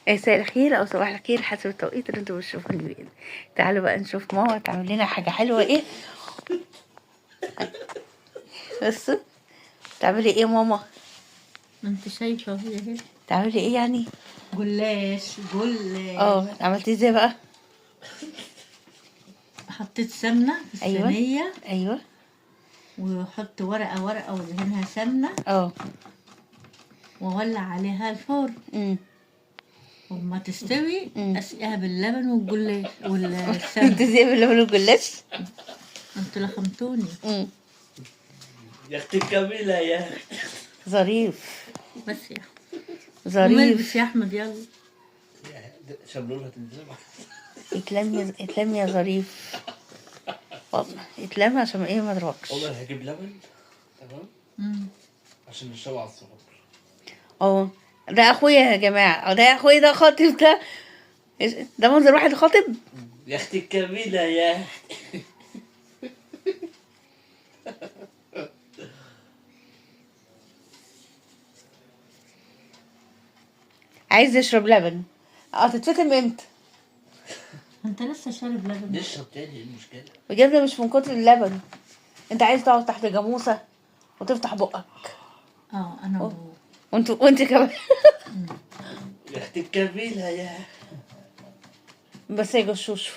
مساء الخير او صباح الخير حسب التوقيت اللي انتوا بتشوفوني بيه. تعالوا بقى نشوف ماما تعمل لنا حاجه حلوه ايه. بصوا تعملي ايه ماما؟ ما انت شايفه اهي. تعملي ايه يعني؟ جلاش. عملتي ازاي بقى؟ حطيت سمنه في ايوه الصينيه ايوه وحط ورقه ودهنها سمنه اه واولع عليها الفرن امم وما تستوي مم. اسقيها باللبن والجلاش انت والسمنه. ازاي باللبن والجلاش؟ انتوا لخمتوني. امم يا اختي الجميلة يا ظريف بس يا ظريف. وملبس يا احمد يلا. شملولها تنزل. اتلمي يا ظريف والله اتلمي عشان ايه ما اضربكش. والله هجيب لبن تمام مم. عشان نشربه على الصبح. اه ده اخويا يا جماعه، ده اخويا، ده خاطب، ده منظر واحد خاطب. يا اختي الجميلة يا عايز يشرب لبن. تتفتن امتى؟ انت لسه شارب لبن؟ نشرب تاني، ايه المشكلة؟ بجد مش من كتر اللبن. انت عايز تقعد تحت جاموسه وتفتح بقك. انا وانت كمان. يا اختي الجميلة يا بس يا جشوشو